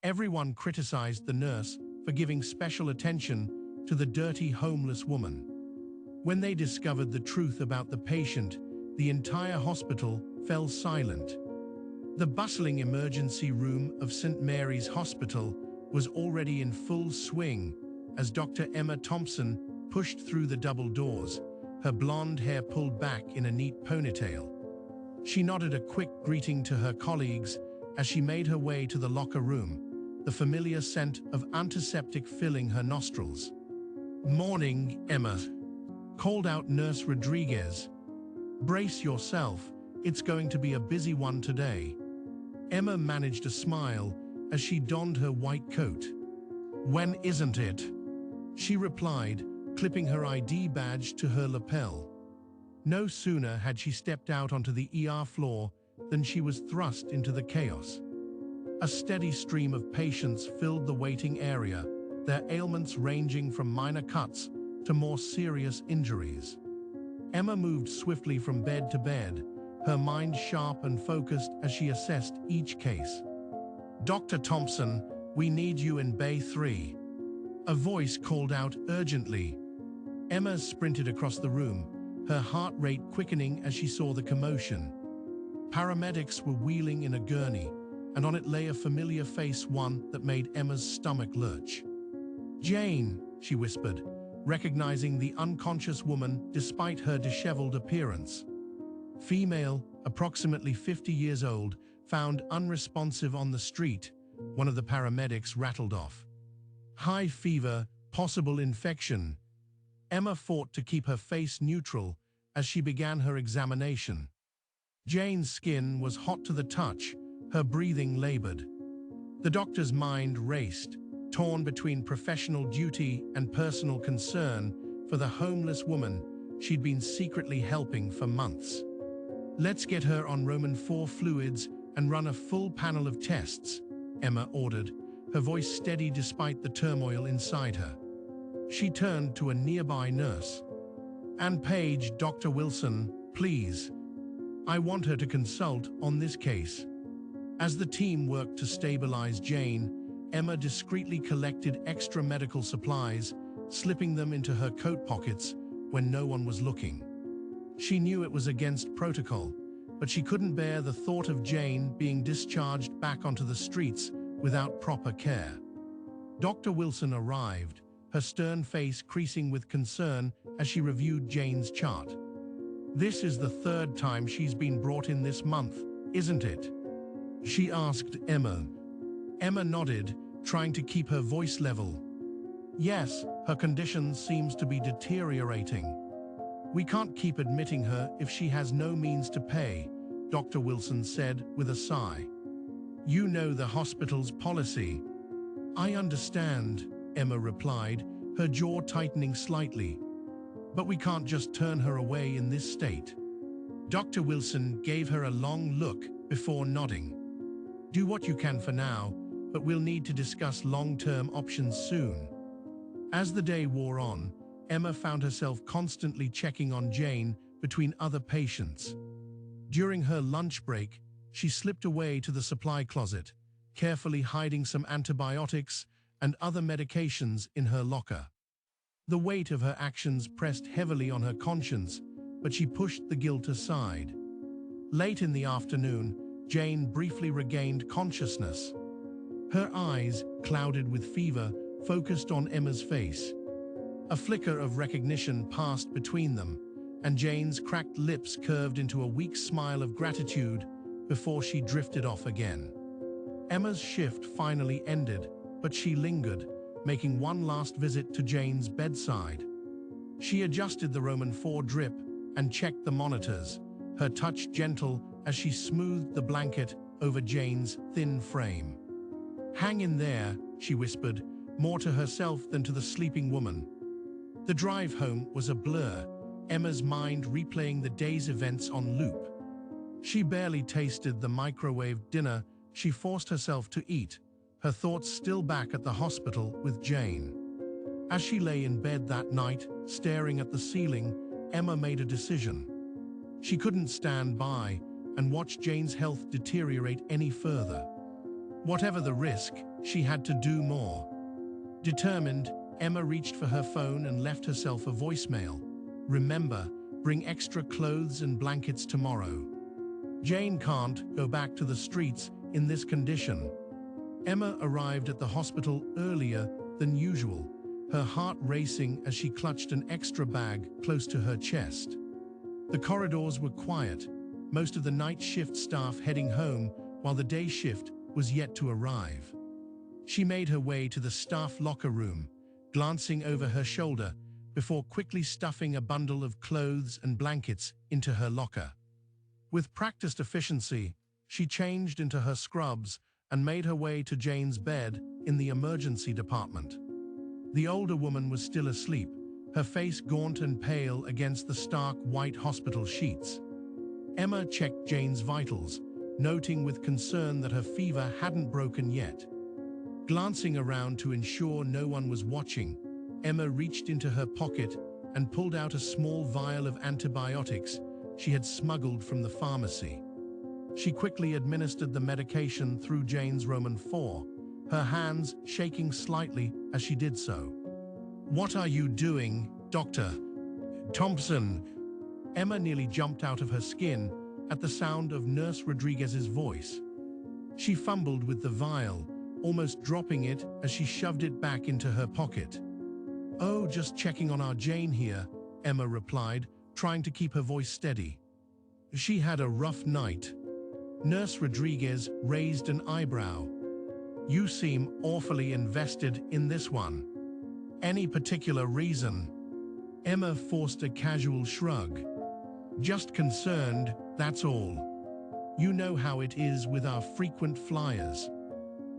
Everyone criticized the nurse for giving special attention to the dirty homeless woman. When they discovered the truth about the patient, the entire hospital fell silent. The bustling emergency room of St. Mary's Hospital was already in full swing as Dr. Emma Thompson pushed through the double doors, her blonde hair pulled back in a neat ponytail. She nodded a quick greeting to her colleagues as she made her way to the locker room, the familiar scent of antiseptic filling her nostrils. "Morning, Emma," called out Nurse Rodriguez. "Brace yourself, it's going to be a busy one today." Emma managed a smile as she donned her white coat. "When isn't it?" she replied, clipping her ID badge to her lapel. No sooner had she stepped out onto the ER floor than she was thrust into the chaos. A steady stream of patients filled the waiting area, their ailments ranging from minor cuts to more serious injuries. Emma moved swiftly from bed to bed, her mind sharp and focused as she assessed each case. "Dr. Thompson, we need you in Bay 3. A voice called out urgently. Emma sprinted across the room, her heart rate quickening as she saw the commotion. Paramedics were wheeling in a gurney, and on it lay a familiar face, one that made Emma's stomach lurch. "Jane," she whispered, recognizing the unconscious woman despite her disheveled appearance. "Female, approximately 50 years old, found unresponsive on the street," one of the paramedics rattled off. "High fever, possible infection." Emma fought to keep her face neutral as she began her examination. Jane's skin was hot to the touch, her breathing labored. The doctor's mind raced, torn between professional duty and personal concern for the homeless woman she'd been secretly helping for months. "Let's get her on Roman 4 fluids and run a full panel of tests," Emma ordered, her voice steady despite the turmoil inside her. She turned to a nearby nurse. "And page Dr. Wilson, please. I want her to consult on this case." As the team worked to stabilize Jane, Emma discreetly collected extra medical supplies, slipping them into her coat pockets when no one was looking. She knew it was against protocol, but she couldn't bear the thought of Jane being discharged back onto the streets without proper care. Dr. Wilson arrived, her stern face creasing with concern as she reviewed Jane's chart. "This is the third time she's been brought in this month, isn't it?" she asked Emma. Emma nodded, trying to keep her voice level. "Yes, her condition seems to be deteriorating. We can't keep admitting her if she has no means to pay," Dr. Wilson said with a sigh. "You know the hospital's policy." "I understand," Emma replied, her jaw tightening slightly. "But we can't just turn her away in this state." Dr. Wilson gave her a long look before nodding. "Do what you can for now, but we'll need to discuss long-term options soon." As the day wore on, Emma found herself constantly checking on Jane between other patients. During her lunch break, she slipped away to the supply closet, carefully hiding some antibiotics and other medications in her locker. The weight of her actions pressed heavily on her conscience, but she pushed the guilt aside. Late in the afternoon, Jane briefly regained consciousness. Her eyes, clouded with fever, focused on Emma's face. A flicker of recognition passed between them, and Jane's cracked lips curved into a weak smile of gratitude before she drifted off again. Emma's shift finally ended, but she lingered, making one last visit to Jane's bedside. She adjusted the Roman 4 drip and checked the monitors, her touch gentle as she smoothed the blanket over Jane's thin frame. "Hang in there," she whispered, more to herself than to the sleeping woman. The drive home was a blur, Emma's mind replaying the day's events on loop. She barely tasted the microwaved dinner she forced herself to eat, her thoughts still back at the hospital with Jane. As she lay in bed that night, staring at the ceiling, Emma made a decision. She couldn't stand by and watch Jane's health deteriorate any further. Whatever the risk, she had to do more. Determined, Emma reached for her phone and left herself a voicemail. Remember, bring extra clothes and blankets tomorrow. Jane can't go back to the streets in this condition. Emma arrived at the hospital earlier than usual, her heart racing as she clutched an extra bag close to her chest. The corridors were quiet, most of the night shift staff heading home while the day shift was yet to arrive. She made her way to the staff locker room, glancing over her shoulder before quickly stuffing a bundle of clothes and blankets into her locker. With practiced efficiency, she changed into her scrubs and made her way to Jane's bed in the emergency department. The older woman was still asleep, her face gaunt and pale against the stark white hospital sheets. Emma checked Jane's vitals, noting with concern that her fever hadn't broken yet. Glancing around to ensure no one was watching, Emma reached into her pocket and pulled out a small vial of antibiotics she had smuggled from the pharmacy. She quickly administered the medication through Jane's Roman 4, her hands shaking slightly as she did so. "What are you doing, Dr. Thompson?" Emma nearly jumped out of her skin at the sound of Nurse Rodriguez's voice. She fumbled with the vial, almost dropping it as she shoved it back into her pocket. "Oh, just checking on our Jane here," Emma replied, trying to keep her voice steady. "She had a rough night." Nurse Rodriguez raised an eyebrow. "You seem awfully invested in this one. Any particular reason?" Emma forced a casual shrug. "Just concerned, that's all. You know how it is with our frequent flyers."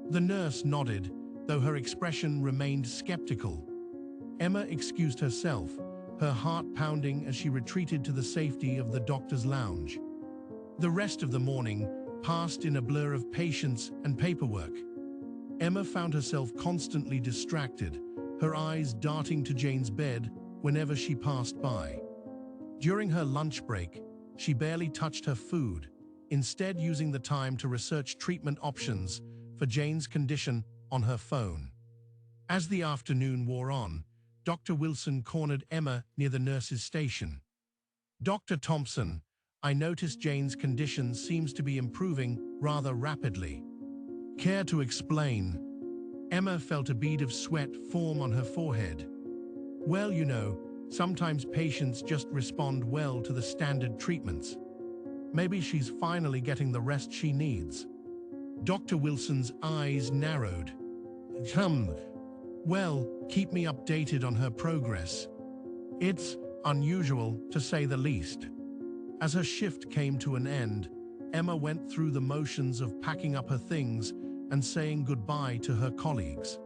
The nurse nodded, though her expression remained skeptical. Emma excused herself, her heart pounding as she retreated to the safety of the doctor's lounge. The rest of the morning passed in a blur of patients and paperwork. Emma found herself constantly distracted, her eyes darting to Jane's bed whenever she passed by. During her lunch break, she barely touched her food, instead using the time to research treatment options for Jane's condition on her phone. As the afternoon wore on, Dr. Wilson cornered Emma near the nurse's station. "Dr. Thompson, I noticed Jane's condition seems to be improving rather rapidly. Care to explain?" Emma felt a bead of sweat form on her forehead. "Well, you know, sometimes patients just respond well to the standard treatments. Maybe she's finally getting the rest she needs." Dr. Wilson's eyes narrowed. Well, keep me updated on her progress. It's unusual, to say the least." As her shift came to an end, Emma went through the motions of packing up her things and saying goodbye to her colleagues.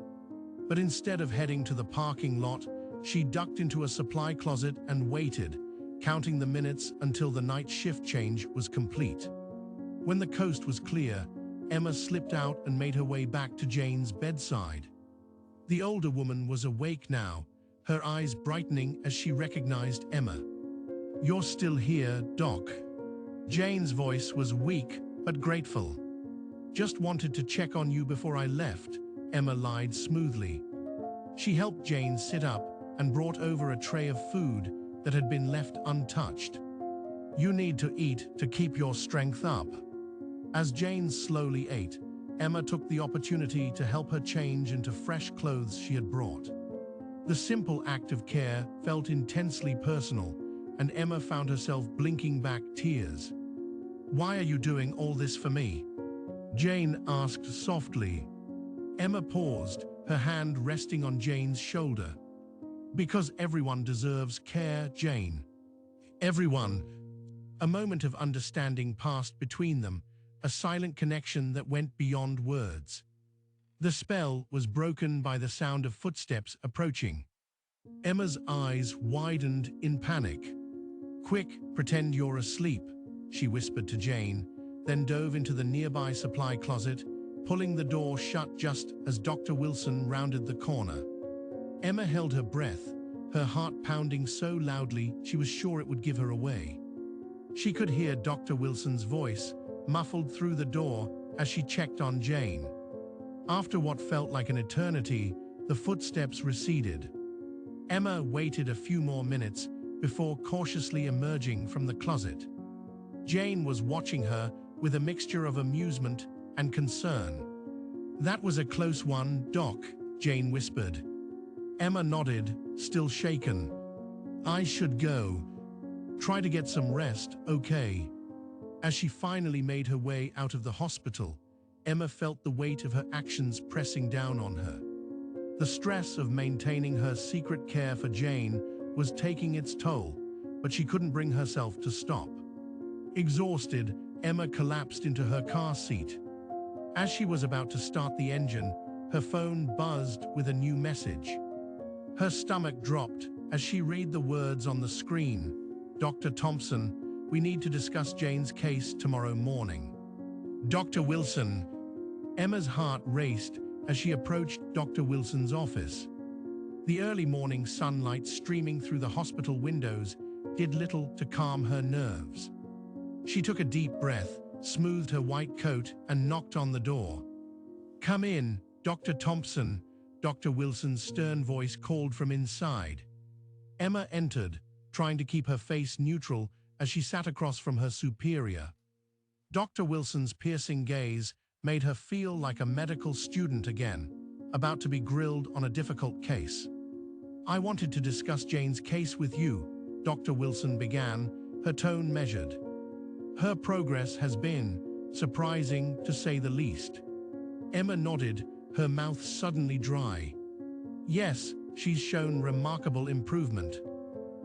But instead of heading to the parking lot, she ducked into a supply closet and waited, counting the minutes until the night shift change was complete. When the coast was clear, Emma slipped out and made her way back to Jane's bedside. The older woman was awake now, her eyes brightening as she recognized Emma. "You're still here, Doc." Jane's voice was weak but grateful. "Just wanted to check on you before I left," Emma lied smoothly. She helped Jane sit up and brought over a tray of food that had been left untouched. "You need to eat to keep your strength up." As Jane slowly ate, Emma took the opportunity to help her change into fresh clothes she had brought. The simple act of care felt intensely personal, and Emma found herself blinking back tears. "Why are you doing all this for me?" Jane asked softly. Emma paused, her hand resting on Jane's shoulder. "Because everyone deserves care, Jane. Everyone." A moment of understanding passed between them, a silent connection that went beyond words. The spell was broken by the sound of footsteps approaching. Emma's eyes widened in panic. "Quick, pretend you're asleep," she whispered to Jane, then dove into the nearby supply closet, pulling the door shut just as Dr. Wilson rounded the corner. Emma held her breath, her heart pounding so loudly she was sure it would give her away. She could hear Dr. Wilson's voice, muffled through the door, as she checked on Jane. After what felt like an eternity, the footsteps receded. Emma waited a few more minutes before cautiously emerging from the closet. Jane was watching her with a mixture of amusement and concern. "That was a close one, Doc," Jane whispered. Emma nodded, still shaken. "I should go. Try to get some rest, okay?" As she finally made her way out of the hospital, Emma felt the weight of her actions pressing down on her. The stress of maintaining her secret care for Jane was taking its toll, but she couldn't bring herself to stop. Exhausted, Emma collapsed into her car seat. As she was about to start the engine, her phone buzzed with a new message. Her stomach dropped as she read the words on the screen. "Dr. Thompson, we need to discuss Jane's case tomorrow morning." "Dr. Wilson." Emma's heart raced as she approached Dr. Wilson's office. The early morning sunlight streaming through the hospital windows did little to calm her nerves. She took a deep breath, smoothed her white coat, and knocked on the door. "Come in, Dr. Thompson," Dr. Wilson's stern voice called from inside. Emma entered, trying to keep her face neutral as she sat across from her superior. Dr. Wilson's piercing gaze made her feel like a medical student again, about to be grilled on a difficult case. "I wanted to discuss Jane's case with you," Dr. Wilson began, her tone measured. "Her progress has been surprising, to say the least." Emma nodded, her mouth suddenly dry. "Yes, she's shown remarkable improvement."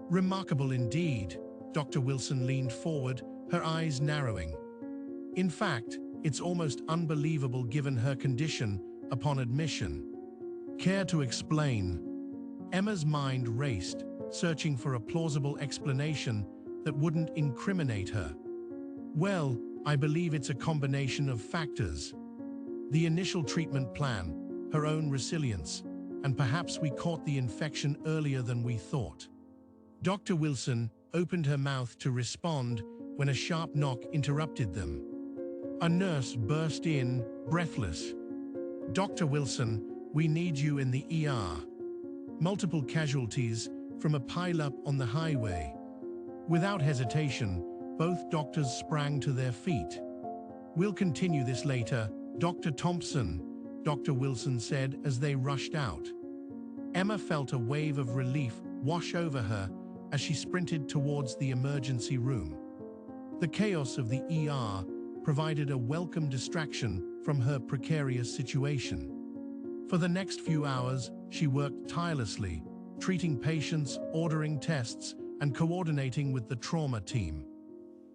"Remarkable indeed." Dr. Wilson leaned forward, her eyes narrowing. "In fact, it's almost unbelievable given her condition upon admission." "Care to explain?" Emma's mind raced, searching for a plausible explanation that wouldn't incriminate her. "Well, I believe it's a combination of factors. The initial treatment plan, her own resilience, and perhaps we caught the infection earlier than we thought." Dr. Wilson opened her mouth to respond when a sharp knock interrupted them. A nurse burst in, breathless. "Dr. Wilson, we need you in the ER. Multiple casualties from a pileup on the highway." Without hesitation, both doctors sprang to their feet. "We'll continue this later, Dr. Thompson," Dr. Wilson said as they rushed out. Emma felt a wave of relief wash over her as she sprinted towards the emergency room. The chaos of the ER provided a welcome distraction from her precarious situation. For the next few hours, she worked tirelessly, treating patients, ordering tests, and coordinating with the trauma team.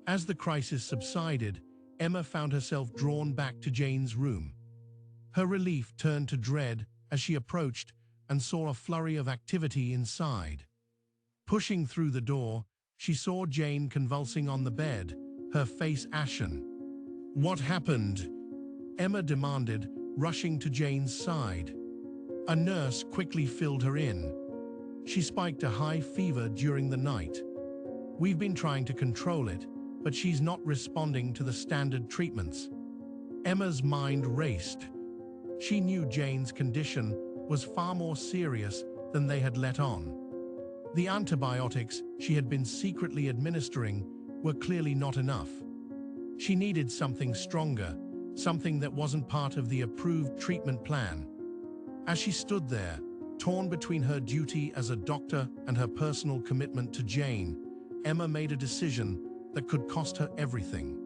As the crisis subsided, Emma found herself drawn back to Jane's room. Her relief turned to dread as she approached and saw a flurry of activity inside. Pushing through the door, she saw Jane convulsing on the bed, her face ashen. "What happened?" Emma demanded, rushing to Jane's side. A nurse quickly filled her in. "She spiked a high fever during the night. We've been trying to control it, but she's not responding to the standard treatments." Emma's mind raced. She knew Jane's condition was far more serious than they had let on. The antibiotics she had been secretly administering were clearly not enough. She needed something stronger, something that wasn't part of the approved treatment plan. As she stood there, torn between her duty as a doctor and her personal commitment to Jane, Emma made a decision that could cost her everything.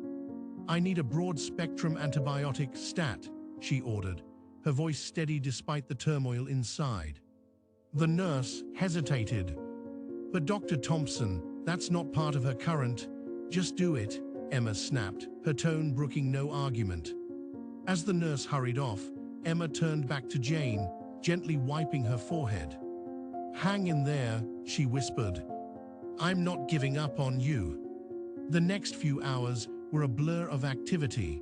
"I need a broad-spectrum antibiotic stat," she ordered, her voice steady despite the turmoil inside. The nurse hesitated. "But Dr. Thompson, that's not part of her current—" "Just do it," Emma snapped, her tone brooking no argument. As the nurse hurried off, Emma turned back to Jane, gently wiping her forehead. "Hang in there," she whispered. "I'm not giving up on you." The next few hours were a blur of activity.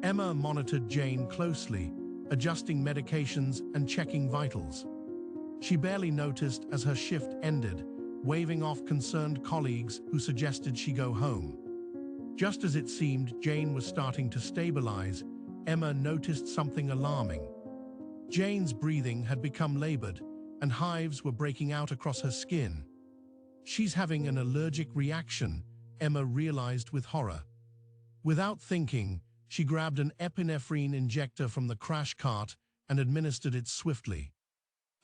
Emma monitored Jane closely, adjusting medications and checking vitals. She barely noticed as her shift ended, waving off concerned colleagues who suggested she go home. Just as it seemed Jane was starting to stabilize, Emma noticed something alarming. Jane's breathing had become labored, and hives were breaking out across her skin. She's having an allergic reaction, Emma realized with horror. Without thinking, she grabbed an epinephrine injector from the crash cart and administered it swiftly.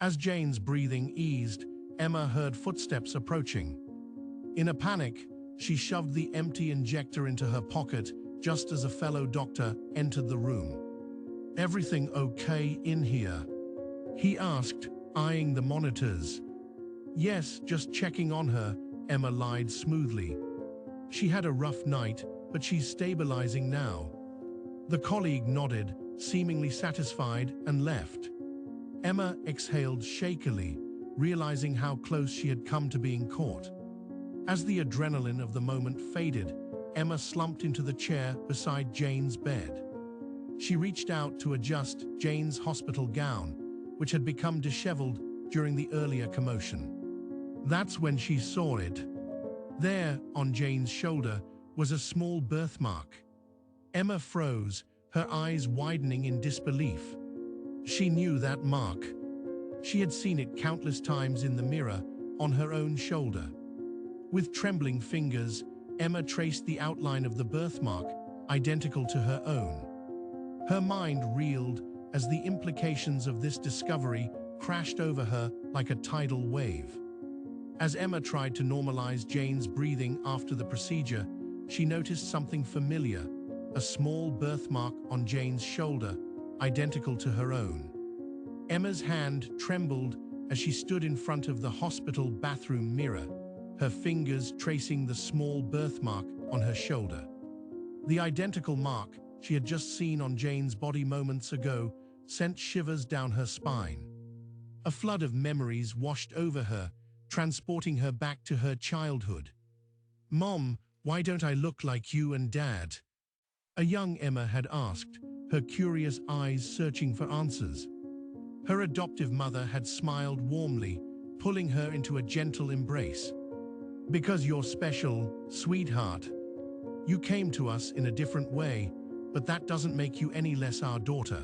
As Jane's breathing eased, Emma heard footsteps approaching. In a panic, she shoved the empty injector into her pocket just as a fellow doctor entered the room. "Everything okay in here?" he asked, eyeing the monitors. "Yes, just checking on her," Emma lied smoothly. "She had a rough night, but she's stabilizing now." The colleague nodded, seemingly satisfied, and left. Emma exhaled shakily, realizing how close she had come to being caught. As the adrenaline of the moment faded, Emma slumped into the chair beside Jane's bed. She reached out to adjust Jane's hospital gown, which had become disheveled during the earlier commotion. That's when she saw it. There, on Jane's shoulder, was a small birthmark. Emma froze, her eyes widening in disbelief. She knew that mark. She had seen it countless times in the mirror, on her own shoulder. With trembling fingers, Emma traced the outline of the birthmark, identical to her own. Her mind reeled as the implications of this discovery crashed over her like a tidal wave. As Emma tried to normalize Jane's breathing after the procedure, she noticed something familiar, a small birthmark on Jane's shoulder, identical to her own. Emma's hand trembled as she stood in front of the hospital bathroom mirror, her fingers tracing the small birthmark on her shoulder. The identical mark she had just seen on Jane's body moments ago sent shivers down her spine. A flood of memories washed over her, transporting her back to her childhood. "Mom, why don't I look like you and Dad?" a young Emma had asked, her curious eyes searching for answers. Her adoptive mother had smiled warmly, pulling her into a gentle embrace. "Because you're special, sweetheart. You came to us in a different way, but that doesn't make you any less our daughter."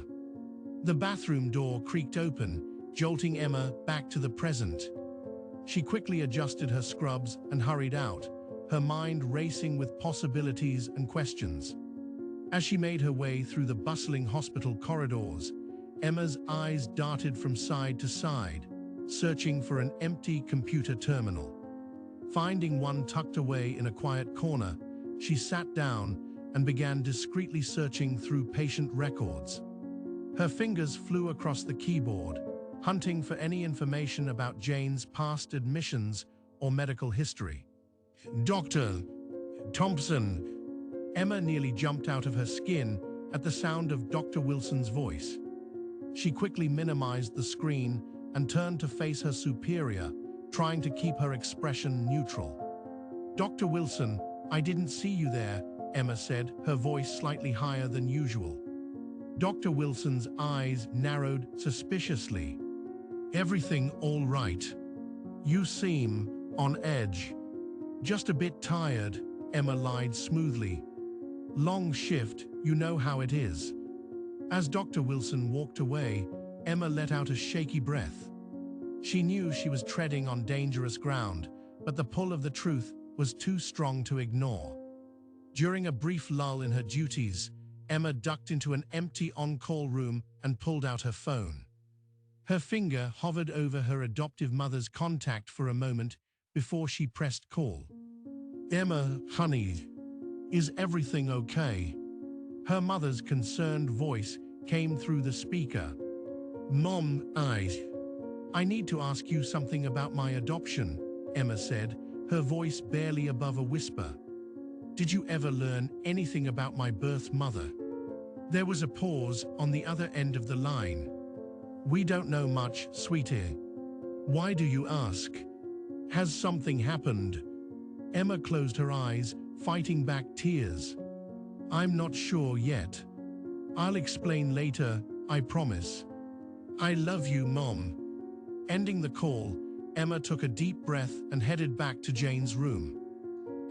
The bathroom door creaked open, jolting Emma back to the present. She quickly adjusted her scrubs and hurried out, her mind racing with possibilities and questions. As she made her way through the bustling hospital corridors, Emma's eyes darted from side to side, searching for an empty computer terminal. Finding one tucked away in a quiet corner, she sat down and began discreetly searching through patient records. Her fingers flew across the keyboard, hunting for any information about Jane's past admissions or medical history. "Dr. Thompson." Emma nearly jumped out of her skin at the sound of Dr. Wilson's voice. She quickly minimized the screen and turned to face her superior, trying to keep her expression neutral. "Dr. Wilson, I didn't see you there," Emma said, her voice slightly higher than usual. Dr. Wilson's eyes narrowed suspiciously. "Everything all right? You seem on edge." "Just a bit tired," Emma lied smoothly. "Long shift, you know how it is." As Dr. Wilson walked away, Emma let out a shaky breath. She knew she was treading on dangerous ground, but the pull of the truth was too strong to ignore. During a brief lull in her duties, Emma ducked into an empty on-call room and pulled out her phone. Her finger hovered over her adoptive mother's contact for a moment before she pressed call. "Emma, honey, is everything okay?" Her mother's concerned voice came through the speaker. "Mom, I need to ask you something about my adoption," Emma said, her voice barely above a whisper. "Did you ever learn anything about my birth mother?" There was a pause on the other end of the line. "We don't know much, sweetie." "Why do you ask? Has something happened?" Emma closed her eyes, fighting back tears. "I'm not sure yet. I'll explain later, I promise. I love you, Mom." Ending the call, Emma took a deep breath and headed back to Jane's room.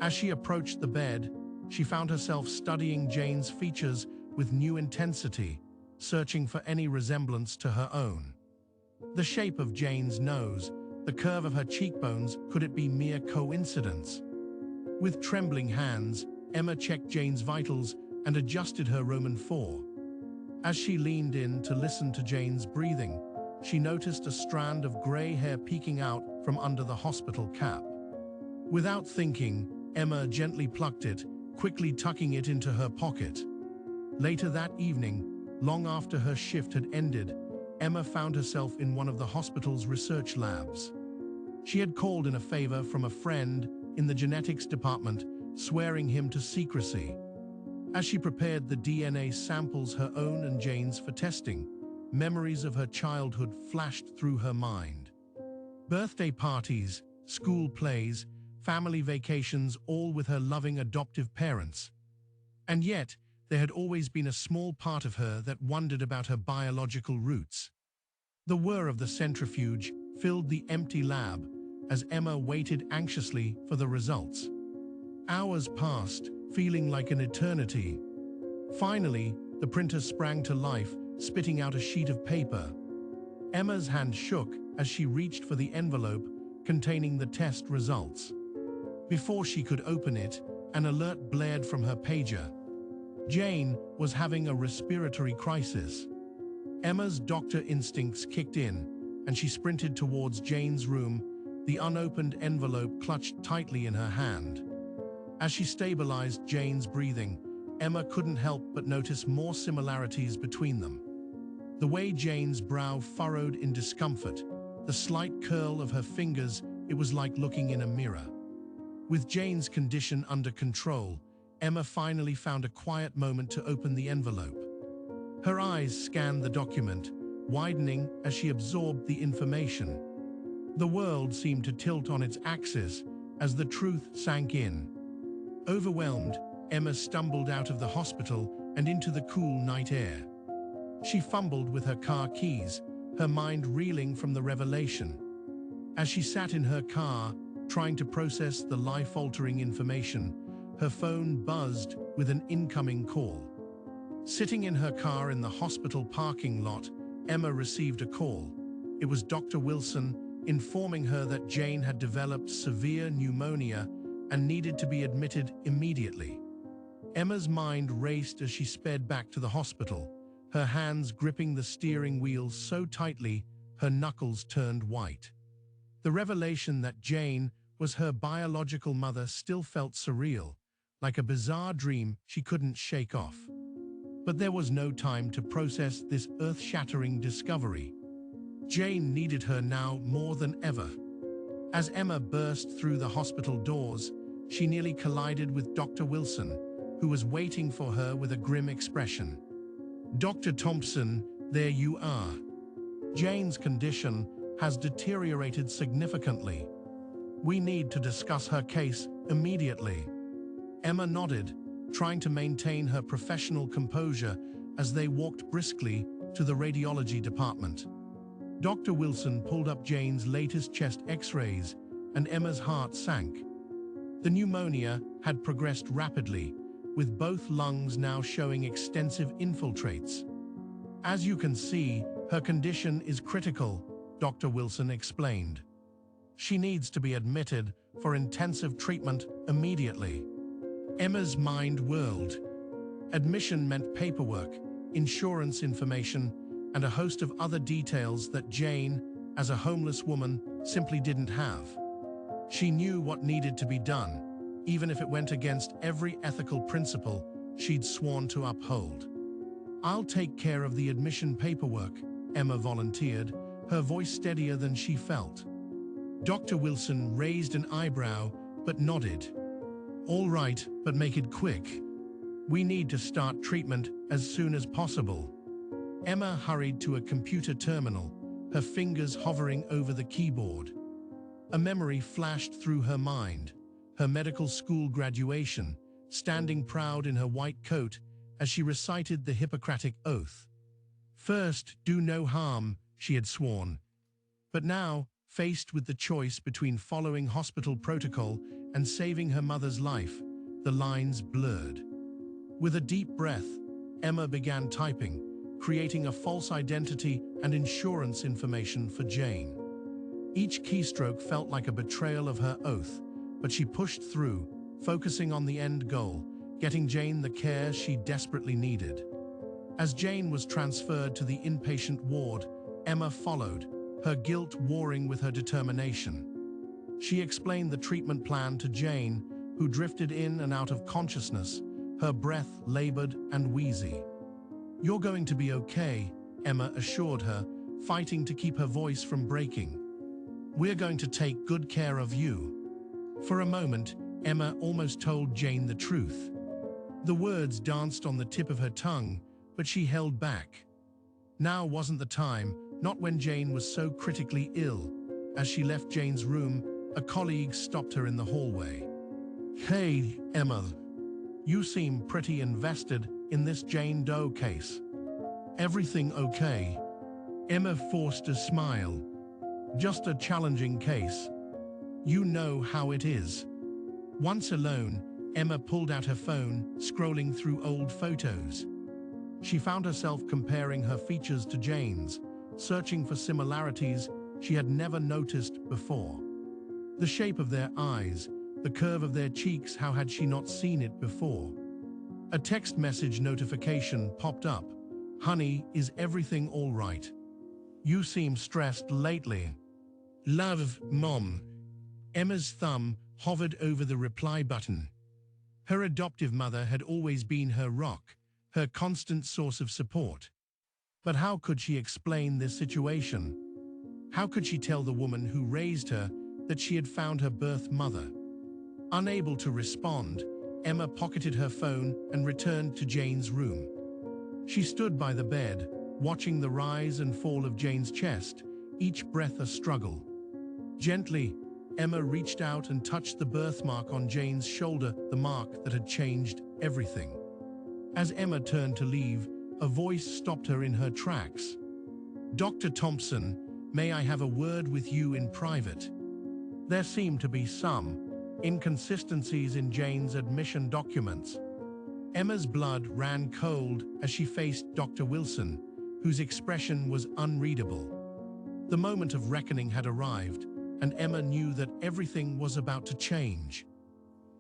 As she approached the bed, she found herself studying Jane's features with new intensity, searching for any resemblance to her own. The shape of Jane's nose, the curve of her cheekbones, could it be mere coincidence? With trembling hands, Emma checked Jane's vitals and adjusted her Roman 4. As she leaned in to listen to Jane's breathing, she noticed a strand of gray hair peeking out from under the hospital cap. Without thinking, Emma gently plucked it, quickly tucking it into her pocket. Later that evening, long after her shift had ended, Emma found herself in one of the hospital's research labs. She had called in a favor from a friend in the genetics department, swearing him to secrecy. As she prepared the DNA samples, her own and Jane's, for testing, memories of her childhood flashed through her mind. Birthday parties, school plays, family vacations, all with her loving adoptive parents. And yet, there had always been a small part of her that wondered about her biological roots. The whir of the centrifuge filled the empty lab as Emma waited anxiously for the results. Hours passed, feeling like an eternity. Finally, the printer sprang to life, spitting out a sheet of paper. Emma's hand shook as she reached for the envelope containing the test results. Before she could open it, an alert blared from her pager. Jane was having a respiratory crisis. Emma's doctor instincts kicked in, and she sprinted towards Jane's room, the unopened envelope clutched tightly in her hand. As she stabilized Jane's breathing, Emma couldn't help but notice more similarities between them. The way Jane's brow furrowed in discomfort, the slight curl of her fingers, it was like looking in a mirror. With Jane's condition under control, Emma finally found a quiet moment to open the envelope. Her eyes scanned the document, widening as she absorbed the information. The world seemed to tilt on its axis as the truth sank in. Overwhelmed, Emma stumbled out of the hospital and into the cool night air. She fumbled with her car keys, her mind reeling from the revelation. As she sat in her car, trying to process the life-altering information, her phone buzzed with an incoming call. Sitting in her car in the hospital parking lot, Emma received a call. It was Dr. Wilson, informing her that Jane had developed severe pneumonia and needed to be admitted immediately. Emma's mind raced as she sped back to the hospital, her hands gripping the steering wheel so tightly her knuckles turned white. The revelation that Jane was her biological mother still felt surreal, like a bizarre dream she couldn't shake off. But there was no time to process this earth-shattering discovery. Jane needed her now more than ever. As Emma burst through the hospital doors, she nearly collided with Dr. Wilson, who was waiting for her with a grim expression. "Dr. Thompson, there you are. Jane's condition has deteriorated significantly. We need to discuss her case immediately." Emma nodded, trying to maintain her professional composure as they walked briskly to the radiology department. Dr. Wilson pulled up Jane's latest chest X-rays, and Emma's heart sank. The pneumonia had progressed rapidly, with both lungs now showing extensive infiltrates. "As you can see, her condition is critical," Dr. Wilson explained. "She needs to be admitted for intensive treatment immediately." Emma's mind whirled. Admission meant paperwork, insurance information, and a host of other details that Jane, as a homeless woman, simply didn't have. She knew what needed to be done, even if it went against every ethical principle she'd sworn to uphold. "I'll take care of the admission paperwork," Emma volunteered, her voice steadier than she felt. Dr. Wilson raised an eyebrow but nodded. "All right, but make it quick. We need to start treatment as soon as possible." Emma hurried to a computer terminal, her fingers hovering over the keyboard. A memory flashed through her mind, her medical school graduation, standing proud in her white coat as she recited the Hippocratic Oath. First, do no harm, she had sworn. But now, faced with the choice between following hospital protocol and saving her mother's life, the lines blurred. With a deep breath, Emma began typing, creating a false identity and insurance information for Jane. Each keystroke felt like a betrayal of her oath, but she pushed through, focusing on the end goal, getting Jane the care she desperately needed. As Jane was transferred to the inpatient ward, Emma followed, her guilt warring with her determination. She explained the treatment plan to Jane, who drifted in and out of consciousness, her breath labored and wheezy. "You're going to be okay," Emma assured her, fighting to keep her voice from breaking. "We're going to take good care of you." For a moment, Emma almost told Jane the truth. The words danced on the tip of her tongue, but she held back. Now wasn't the time, not when Jane was so critically ill. As she left Jane's room, a colleague stopped her in the hallway. "Hey, Emma. You seem pretty invested in this Jane Doe case. Everything okay?" Emma forced a smile. "Just a challenging case. You know how it is." Once alone, Emma pulled out her phone, scrolling through old photos. She found herself comparing her features to Jane's, searching for similarities she had never noticed before. The shape of their eyes, the curve of their cheeks, how had she not seen it before? A text message notification popped up. "Honey, is everything all right? You seem stressed lately. Love, Mom." Emma's thumb hovered over the reply button. Her adoptive mother had always been her rock, her constant source of support. But how could she explain this situation? How could she tell the woman who raised her that she had found her birth mother? Unable to respond, Emma pocketed her phone and returned to Jane's room. She stood by the bed, watching the rise and fall of Jane's chest, each breath a struggle. Gently, Emma reached out and touched the birthmark on Jane's shoulder, the mark that had changed everything. As Emma turned to leave, a voice stopped her in her tracks. "Dr. Thompson, may I have a word with you in private?" There seemed to be some inconsistencies in Jane's admission documents. Emma's blood ran cold as she faced Dr. Wilson, whose expression was unreadable. The moment of reckoning had arrived, and Emma knew that everything was about to change.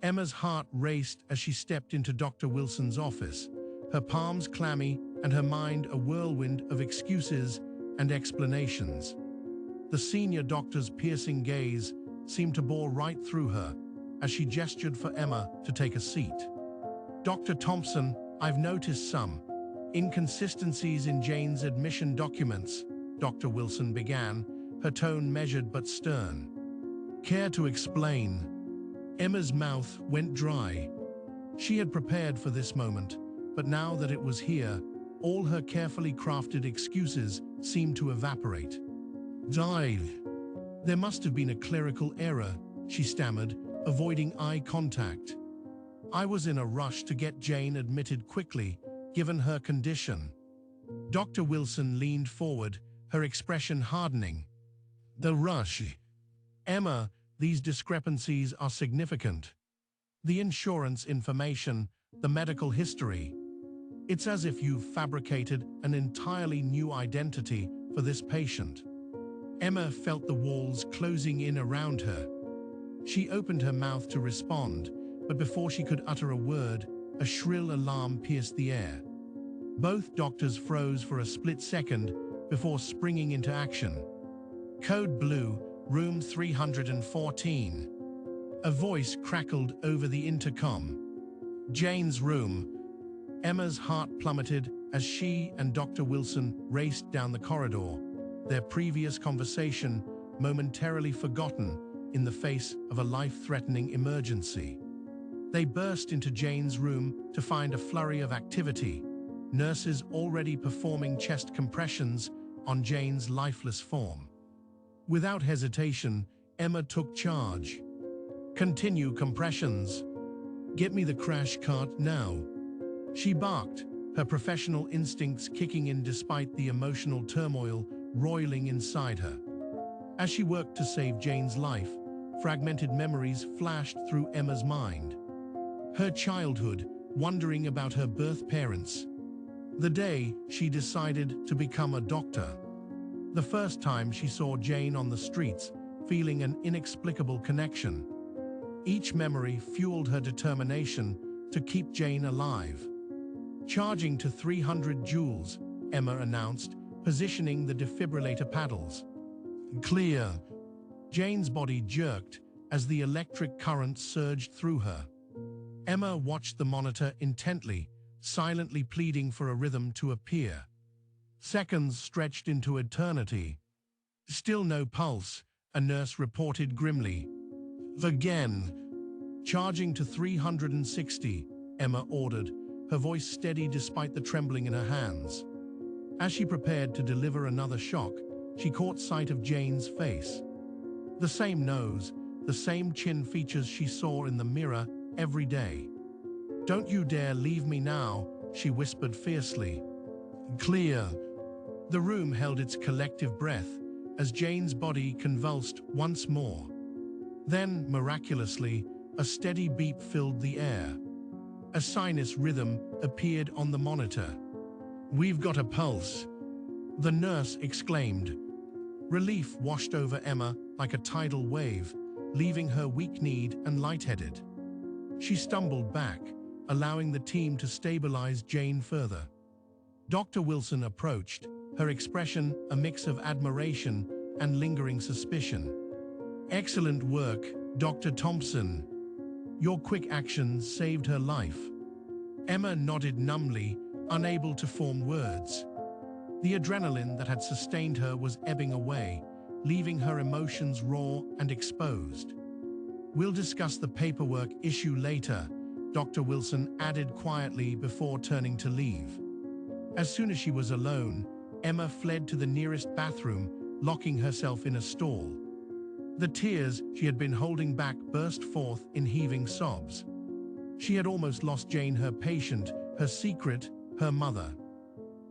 Emma's heart raced as she stepped into Dr. Wilson's office, her palms clammy and her mind a whirlwind of excuses and explanations. The senior doctor's piercing gaze seemed to bore right through her as she gestured for Emma to take a seat. "Dr. Thompson, I've noticed some inconsistencies in Jane's admission documents," Dr. Wilson began, her tone measured but stern. "Care to explain?" Emma's mouth went dry. She had prepared for this moment, but now that it was here, all her carefully crafted excuses seemed to evaporate. "Dive. There must have been a clerical error," she stammered, avoiding eye contact. "I was in a rush to get Jane admitted quickly, given her condition." Dr. Wilson leaned forward, her expression hardening. "The rush. Emma, these discrepancies are significant. The insurance information, the medical history. It's as if you've fabricated an entirely new identity for this patient." Emma felt the walls closing in around her. She opened her mouth to respond, but before she could utter a word, a shrill alarm pierced the air. Both doctors froze for a split second before springing into action. "Code Blue, room 314. A voice crackled over the intercom. "Jane's room." Emma's heart plummeted as she and Dr. Wilson raced down the corridor, their previous conversation momentarily forgotten in the face of a life-threatening emergency. They burst into Jane's room to find a flurry of activity, nurses already performing chest compressions on Jane's lifeless form. Without hesitation, Emma took charge. "Continue compressions. Get me the crash cart now." She barked, her professional instincts kicking in despite the emotional turmoil roiling inside her. As she worked to save Jane's life, fragmented memories flashed through Emma's mind. Her childhood, wondering about her birth parents. The day she decided to become a doctor. The first time she saw Jane on the streets, feeling an inexplicable connection. Each memory fueled her determination to keep Jane alive. Charging to 300 joules, Emma announced, positioning the defibrillator paddles. Clear. Jane's body jerked as the electric current surged through her. Emma watched the monitor intently, silently pleading for a rhythm to appear. Seconds stretched into eternity. Still no pulse, a nurse reported grimly. Again. Charging to 360, Emma ordered, her voice steady despite the trembling in her hands. As she prepared to deliver another shock, she caught sight of Jane's face. The same nose, the same chin features she saw in the mirror every day. "Don't you dare leave me now," she whispered fiercely. Clear. The room held its collective breath as Jane's body convulsed once more. Then, miraculously, a steady beep filled the air. A sinus rhythm appeared on the monitor. "We've got a pulse," the nurse exclaimed. Relief washed over Emma like a tidal wave, leaving her weak-kneed and lightheaded. She stumbled back, allowing the team to stabilize Jane further. Dr. Wilson approached, her expression a mix of admiration and lingering suspicion. "Excellent work, Dr. Thompson. Your quick actions saved her life." Emma nodded numbly, unable to form words. The adrenaline that had sustained her was ebbing away, leaving her emotions raw and exposed. "We'll discuss the paperwork issue later," Dr. Wilson added quietly before turning to leave. As soon as she was alone, Emma fled to the nearest bathroom, locking herself in a stall. The tears she had been holding back burst forth in heaving sobs. She had almost lost Jane, her patient, her secret, her mother.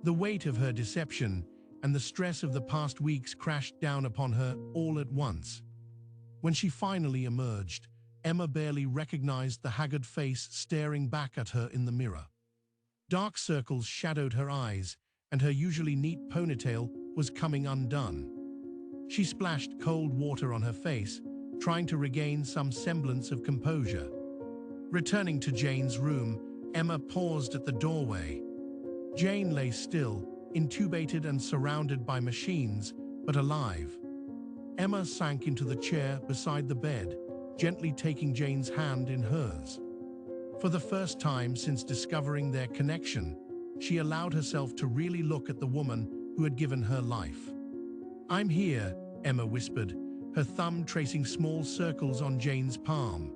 The weight of her deception and the stress of the past weeks crashed down upon her all at once. When she finally emerged, Emma barely recognized the haggard face staring back at her in the mirror. Dark circles shadowed her eyes, and her usually neat ponytail was coming undone. She splashed cold water on her face, trying to regain some semblance of composure. Returning to Jane's room, Emma paused at the doorway. Jane lay still, intubated and surrounded by machines, but alive. Emma sank into the chair beside the bed, gently taking Jane's hand in hers. For the first time since discovering their connection, she allowed herself to really look at the woman who had given her life. "I'm here," Emma whispered, her thumb tracing small circles on Jane's palm.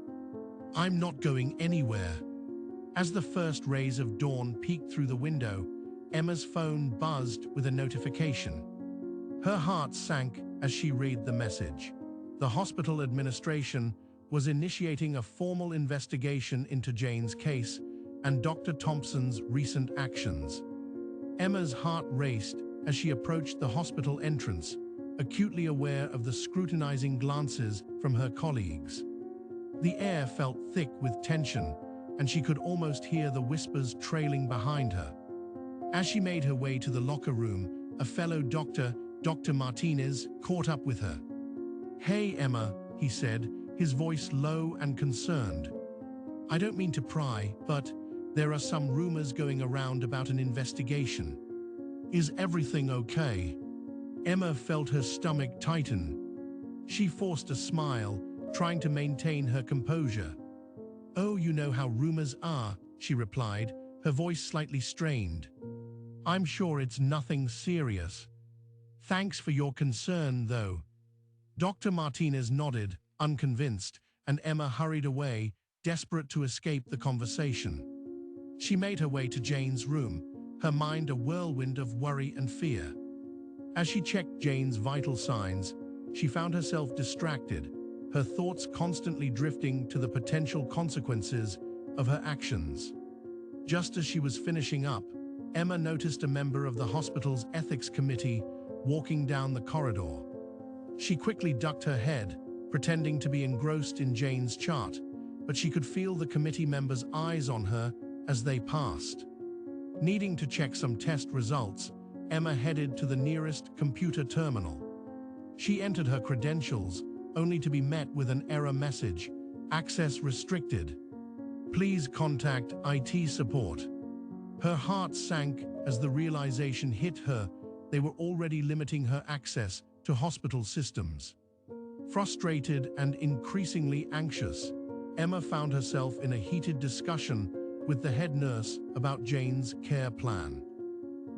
"I'm not going anywhere." As the first rays of dawn peeked through the window, Emma's phone buzzed with a notification. Her heart sank as she read the message. The hospital administration was initiating a formal investigation into Jane's case and Dr. Thompson's recent actions. Emma's heart raced as she approached the hospital entrance, acutely aware of the scrutinizing glances from her colleagues. The air felt thick with tension, and she could almost hear the whispers trailing behind her. As she made her way to the locker room, a fellow doctor, Dr. Martinez, caught up with her. "Hey, Emma," he said, his voice low and concerned. "I don't mean to pry, but there are some rumors going around about an investigation. Is everything okay?" Emma felt her stomach tighten. She forced a smile, trying to maintain her composure. "Oh, you know how rumors are," she replied, her voice slightly strained. "I'm sure it's nothing serious. Thanks for your concern, though." Dr. Martinez nodded, unconvinced, and Emma hurried away, desperate to escape the conversation. She made her way to Jane's room, her mind a whirlwind of worry and fear. As she checked Jane's vital signs, she found herself distracted, her thoughts constantly drifting to the potential consequences of her actions. Just as she was finishing up, Emma noticed a member of the hospital's ethics committee walking down the corridor. She quickly ducked her head, pretending to be engrossed in Jane's chart, but she could feel the committee members' eyes on her as they passed. Needing to check some test results, Emma headed to the nearest computer terminal. She entered her credentials, only to be met with an error message: access restricted. Please contact IT support. Her heart sank as the realization hit her they were already limiting her access to hospital systems. Frustrated and increasingly anxious, Emma found herself in a heated discussion with the head nurse about Jane's care plan.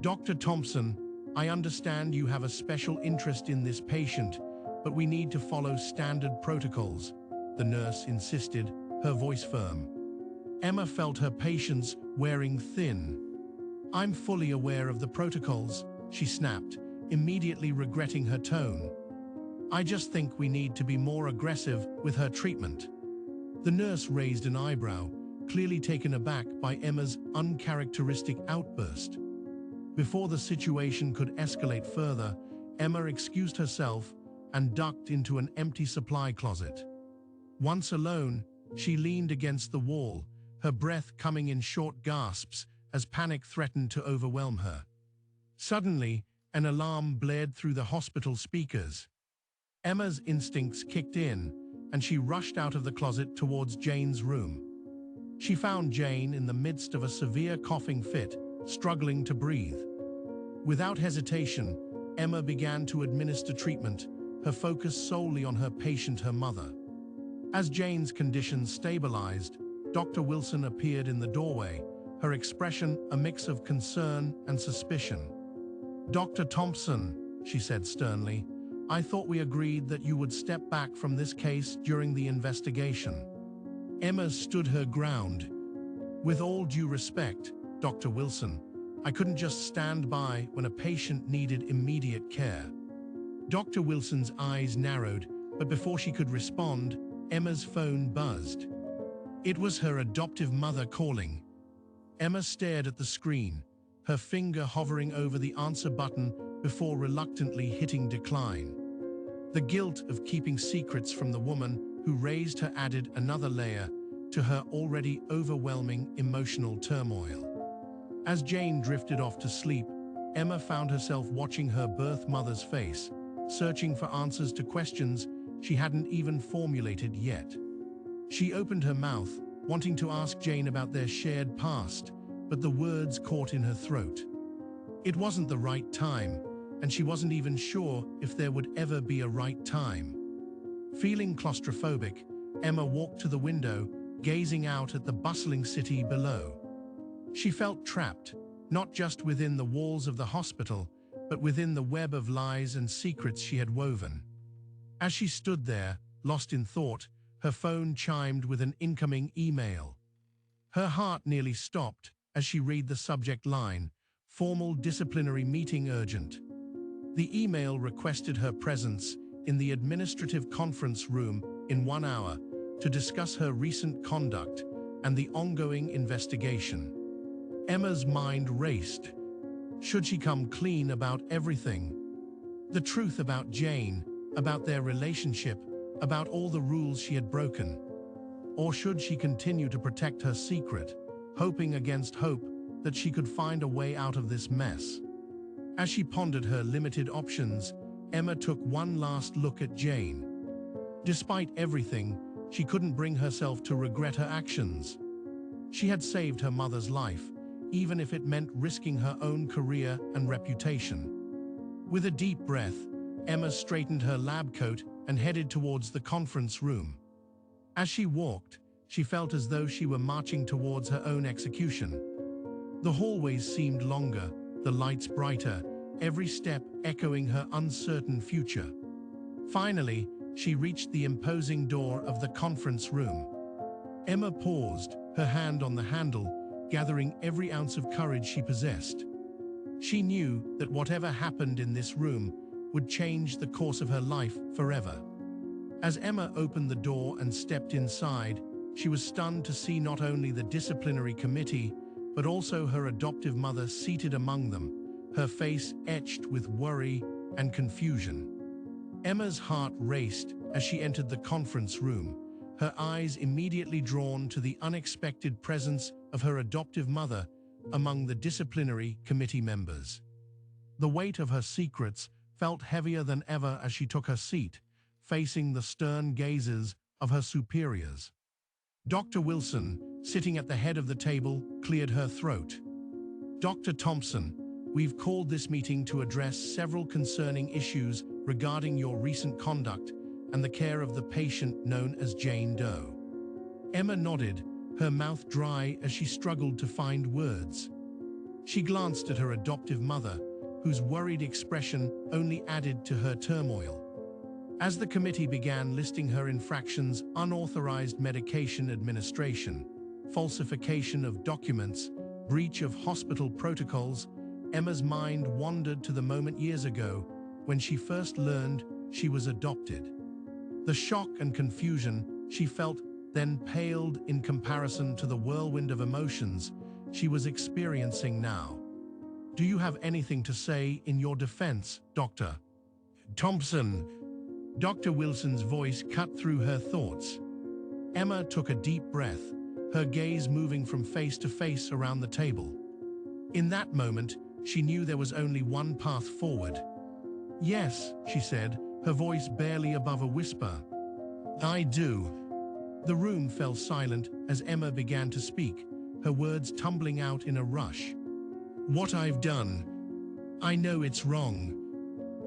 Dr. Thompson, I understand you have a special interest in this patient, but we need to follow standard protocols, the nurse insisted, her voice firm. Emma felt her patience wearing thin. I'm fully aware of the protocols, she snapped, immediately regretting her tone. I just think we need to be more aggressive with her treatment. The nurse raised an eyebrow, clearly taken aback by Emma's uncharacteristic outburst. Before the situation could escalate further, Emma excused herself and ducked into an empty supply closet. Once alone, she leaned against the wall, her breath coming in short gasps as panic threatened to overwhelm her. Suddenly, an alarm blared through the hospital speakers. Emma's instincts kicked in, and she rushed out of the closet towards Jane's room. She found Jane in the midst of a severe coughing fit, struggling to breathe. Without hesitation, Emma began to administer treatment, her focus solely on her patient, her mother. As Jane's condition stabilized, Dr. Wilson appeared in the doorway, her expression a mix of concern and suspicion. Dr. Thompson, she said sternly, I thought we agreed that you would step back from this case during the investigation. Emma stood her ground. With all due respect, Dr. Wilson, I couldn't just stand by when a patient needed immediate care. Dr. Wilson's eyes narrowed, but before she could respond, Emma's phone buzzed. It was her adoptive mother calling. Emma stared at the screen, her finger hovering over the answer button before reluctantly hitting decline. The guilt of keeping secrets from the woman who raised her added another layer to her already overwhelming emotional turmoil. As Jane drifted off to sleep, Emma found herself watching her birth mother's face, searching for answers to questions she hadn't even formulated yet. She opened her mouth, wanting to ask Jane about their shared past, but the words caught in her throat. It wasn't the right time, and she wasn't even sure if there would ever be a right time. Feeling claustrophobic, Emma walked to the window, gazing out at the bustling city below. She felt trapped, not just within the walls of the hospital, but within the web of lies and secrets she had woven. As she stood there, lost in thought, her phone chimed with an incoming email. Her heart nearly stopped as she read the subject line, "Formal disciplinary meeting urgent." The email requested her presence in the administrative conference room in 1 hour to discuss her recent conduct and the ongoing investigation. Emma's mind raced. Should she come clean about everything? The truth about Jane, about their relationship, about all the rules she had broken? Or should she continue to protect her secret, hoping against hope that she could find a way out of this mess? As she pondered her limited options, Emma took one last look at Jane. Despite everything, she couldn't bring herself to regret her actions. She had saved her mother's life, even if it meant risking her own career and reputation. With a deep breath, Emma straightened her lab coat and headed towards the conference room. As she walked, she felt as though she were marching towards her own execution. The hallways seemed longer, the lights brighter, every step echoing her uncertain future. Finally, she reached the imposing door of the conference room. Emma paused, her hand on the handle, gathering every ounce of courage she possessed. She knew that whatever happened in this room would change the course of her life forever. As Emma opened the door and stepped inside, she was stunned to see not only the disciplinary committee, but also her adoptive mother seated among them, her face etched with worry and confusion. Emma's heart raced as she entered the conference room, her eyes immediately drawn to the unexpected presence of her adoptive mother, among the disciplinary committee members. The weight of her secrets felt heavier than ever as she took her seat, facing the stern gazes of her superiors. Dr. Wilson, sitting at the head of the table, cleared her throat. Dr. Thompson, we've called this meeting to address several concerning issues regarding your recent conduct and the care of the patient known as Jane Doe. Emma nodded, her mouth dry as she struggled to find words. She glanced at her adoptive mother, whose worried expression only added to her turmoil. As the committee began listing her infractions, unauthorized medication administration, falsification of documents, breach of hospital protocols, Emma's mind wandered to the moment years ago when she first learned she was adopted. The shock and confusion she felt then paled in comparison to the whirlwind of emotions she was experiencing now. Do you have anything to say in your defense, Dr. Thompson? Dr. Wilson's voice cut through her thoughts. Emma took a deep breath, her gaze moving from face to face around the table. In that moment, she knew there was only one path forward. Yes, she said, her voice barely above a whisper. I do. The room fell silent as Emma began to speak, her words tumbling out in a rush. What I've done, I know it's wrong.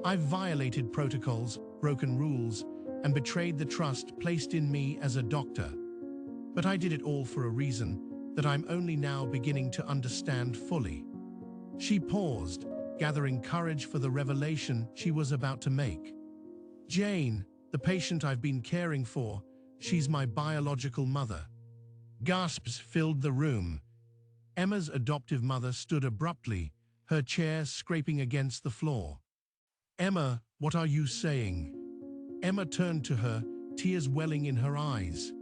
I've violated protocols, broken rules, and betrayed the trust placed in me as a doctor. But I did it all for a reason that I'm only now beginning to understand fully. She paused, gathering courage for the revelation she was about to make. Jane, the patient I've been caring for, she's my biological mother. Gasps filled the room. Emma's adoptive mother stood abruptly, her chair scraping against the floor. Emma, what are you saying? Emma turned to her, tears welling in her eyes.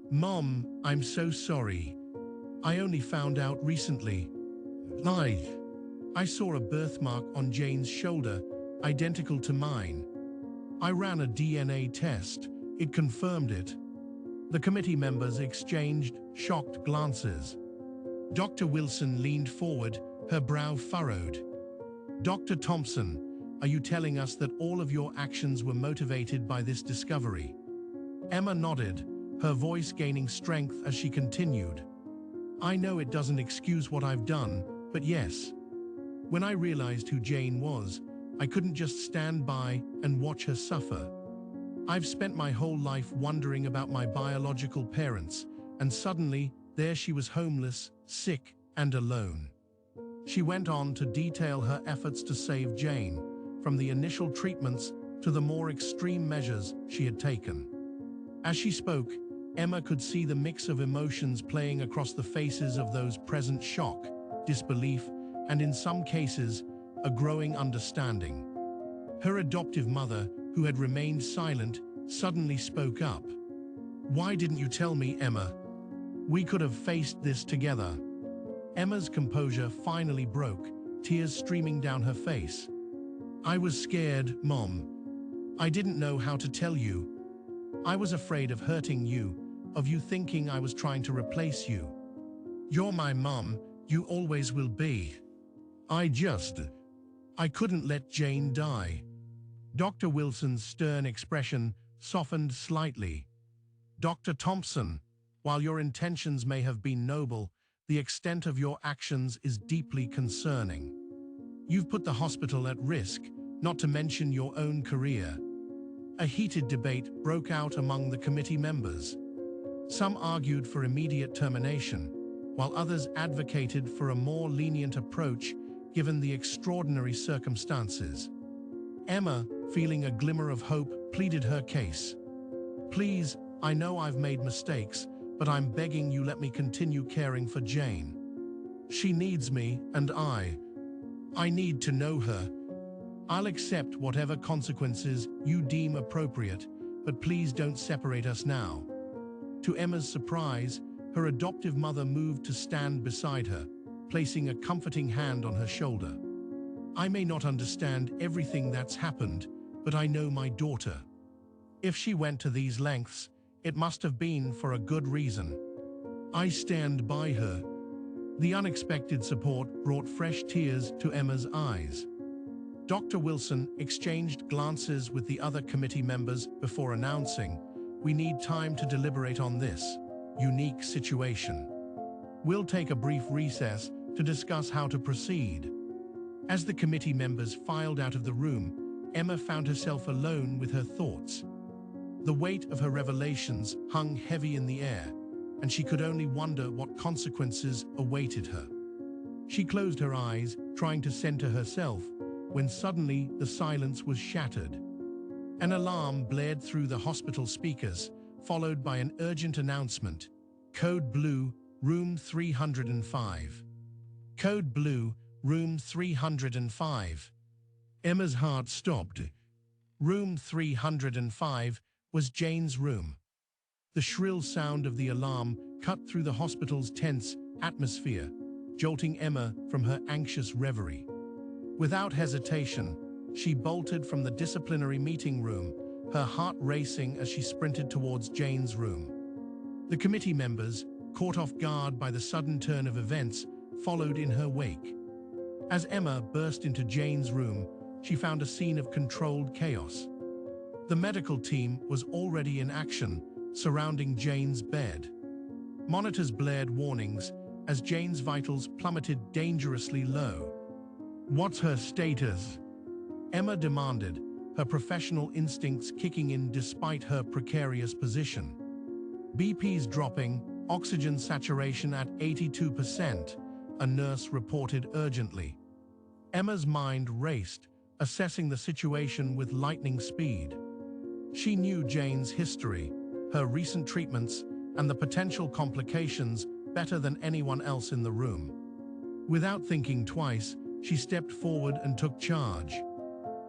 Mom, I'm so sorry. I only found out recently. I saw a birthmark on Jane's shoulder, identical to mine. I ran a DNA test. It confirmed it. The committee members exchanged shocked glances. Dr. Wilson leaned forward, her brow furrowed. Dr. Thompson, are you telling us that all of your actions were motivated by this discovery? Emma nodded, her voice gaining strength as she continued. I know it doesn't excuse what I've done, but yes. When I realized who Jane was, I couldn't just stand by and watch her suffer. I've spent my whole life wondering about my biological parents, and suddenly, there she was homeless, sick, and alone. She went on to detail her efforts to save Jane, from the initial treatments to the more extreme measures she had taken. As she spoke, Emma could see the mix of emotions playing across the faces of those present: shock, disbelief, and in some cases, a growing understanding. Her adoptive mother, who had remained silent, suddenly spoke up. Why didn't you tell me, Emma? We could have faced this together. Emma's composure finally broke, tears streaming down her face. I was scared, Mom. I didn't know how to tell you. I was afraid of hurting you, of you thinking I was trying to replace you. You're my mom, you always will be. I couldn't let Jane die. Dr. Wilson's stern expression softened slightly. Dr. Thompson, while your intentions may have been noble, the extent of your actions is deeply concerning. You've put the hospital at risk, not to mention your own career. A heated debate broke out among the committee members. Some argued for immediate termination, while others advocated for a more lenient approach given the extraordinary circumstances. Emma, feeling a glimmer of hope, pleaded her case. Please, I know I've made mistakes, but I'm begging you let me continue caring for Jane. She needs me, and I need to know her. I'll accept whatever consequences you deem appropriate, but please don't separate us now. To Emma's surprise, her adoptive mother moved to stand beside her, placing a comforting hand on her shoulder. I may not understand everything that's happened, but I know my daughter. If she went to these lengths, it must have been for a good reason. I stand by her. The unexpected support brought fresh tears to Emma's eyes. Dr. Wilson exchanged glances with the other committee members before announcing, "We need time to deliberate on this unique situation. We'll take a brief recess to discuss how to proceed." As the committee members filed out of the room, Emma found herself alone with her thoughts. The weight of her revelations hung heavy in the air, and she could only wonder what consequences awaited her. She closed her eyes, trying to center herself, when suddenly the silence was shattered. An alarm blared through the hospital speakers, followed by an urgent announcement. "Code Blue, Room 305. Code Blue, Room 305. Emma's heart stopped. Room 305 was Jane's room. The shrill sound of the alarm cut through the hospital's tense atmosphere, jolting Emma from her anxious reverie. Without hesitation, she bolted from the disciplinary meeting room, her heart racing as she sprinted towards Jane's room. The committee members, caught off guard by the sudden turn of events, followed in her wake. As Emma burst into Jane's room, she found a scene of controlled chaos. The medical team was already in action, surrounding Jane's bed. Monitors blared warnings as Jane's vitals plummeted dangerously low. "What's her status?" Emma demanded, her professional instincts kicking in despite her precarious position. "BP's dropping, oxygen saturation at 82%, a nurse reported urgently. Emma's mind raced, assessing the situation with lightning speed. She knew Jane's history, her recent treatments, and the potential complications better than anyone else in the room. Without thinking twice, she stepped forward and took charge.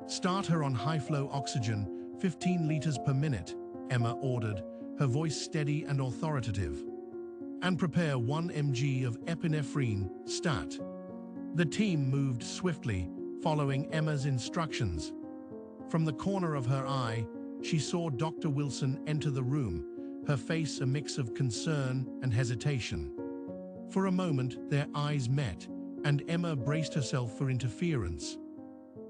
"Start her on high-flow oxygen, 15 liters per minute," Emma ordered, her voice steady and authoritative. "And prepare 1 mg of epinephrine, stat." The team moved swiftly, following Emma's instructions. From the corner of her eye, she saw Dr. Wilson enter the room, her face a mix of concern and hesitation. For a moment, their eyes met, and Emma braced herself for interference.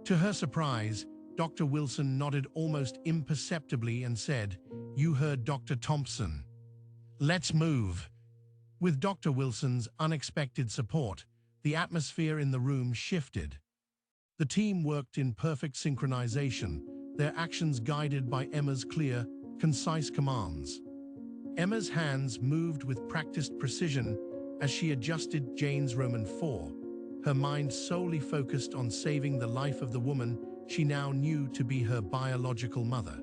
To her surprise, Dr. Wilson nodded almost imperceptibly and said, "You heard Dr. Thompson. Let's move." With Dr. Wilson's unexpected support, the atmosphere in the room shifted. The team worked in perfect synchronization, their actions guided by Emma's clear, concise commands. Emma's hands moved with practiced precision as she adjusted Jane's Roman 4, her mind solely focused on saving the life of the woman she now knew to be her biological mother.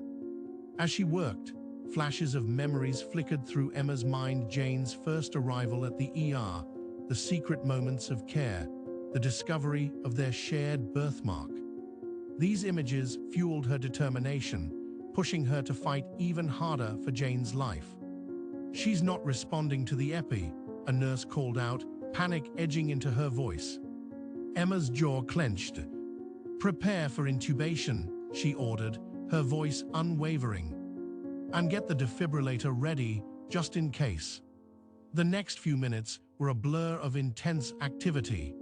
As she worked, flashes of memories flickered through Emma's mind: Jane's first arrival at the ER, the secret moments of care, the discovery of their shared birthmark. These images fueled her determination, pushing her to fight even harder for Jane's life. "She's not responding to the epi," a nurse called out, panic edging into her voice. Emma's jaw clenched. "Prepare for intubation," she ordered, her voice unwavering. "And get the defibrillator ready, just in case." The next few minutes were a blur of intense activity.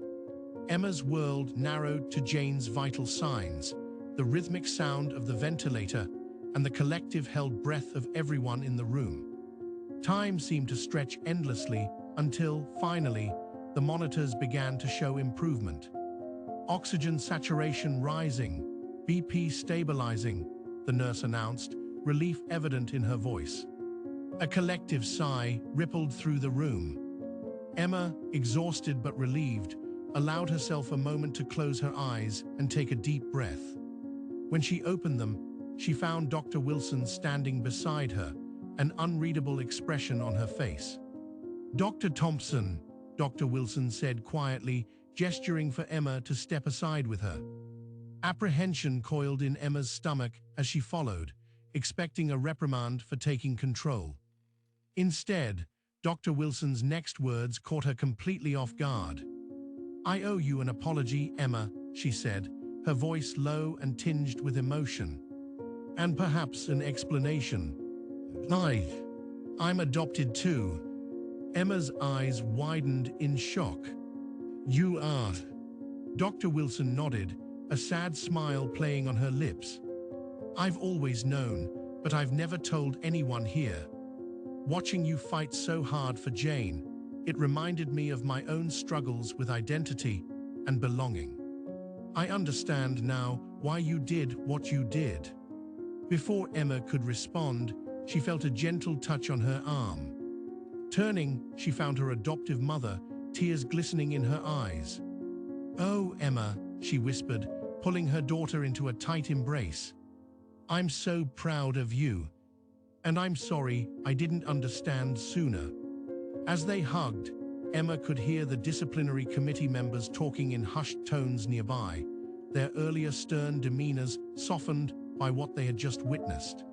Emma's world narrowed to Jane's vital signs, the rhythmic sound of the ventilator, and the collective held breath of everyone in the room. Time seemed to stretch endlessly until, finally, the monitors began to show improvement. "Oxygen saturation rising, BP stabilizing," the nurse announced, relief evident in her voice. A collective sigh rippled through the room. Emma, exhausted but relieved, allowed herself a moment to close her eyes and take a deep breath. When she opened them, she found Dr. Wilson standing beside her, an unreadable expression on her face. "Dr. Thompson," Dr. Wilson said quietly, gesturing for Emma to step aside with her. Apprehension coiled in Emma's stomach as she followed, expecting a reprimand for taking control. Instead, Dr. Wilson's next words caught her completely off guard. "I owe you an apology, Emma," she said, her voice low and tinged with emotion. "And perhaps an explanation. I'm adopted too." Emma's eyes widened in shock. You are... Dr. Wilson nodded, a sad smile playing on her lips. I've always known, but I've never told anyone here. Watching you fight so hard for Jane, it reminded me of my own struggles with identity and belonging. I understand now why you did what you did. Before Emma could respond, she felt a gentle touch on her arm. Turning, she found her adoptive mother, tears glistening in her eyes. "Oh, Emma," she whispered, pulling her daughter into a tight embrace. "I'm so proud of you. And I'm sorry I didn't understand sooner." As they hugged, Emma could hear the disciplinary committee members talking in hushed tones nearby, their earlier stern demeanors softened by what they had just witnessed.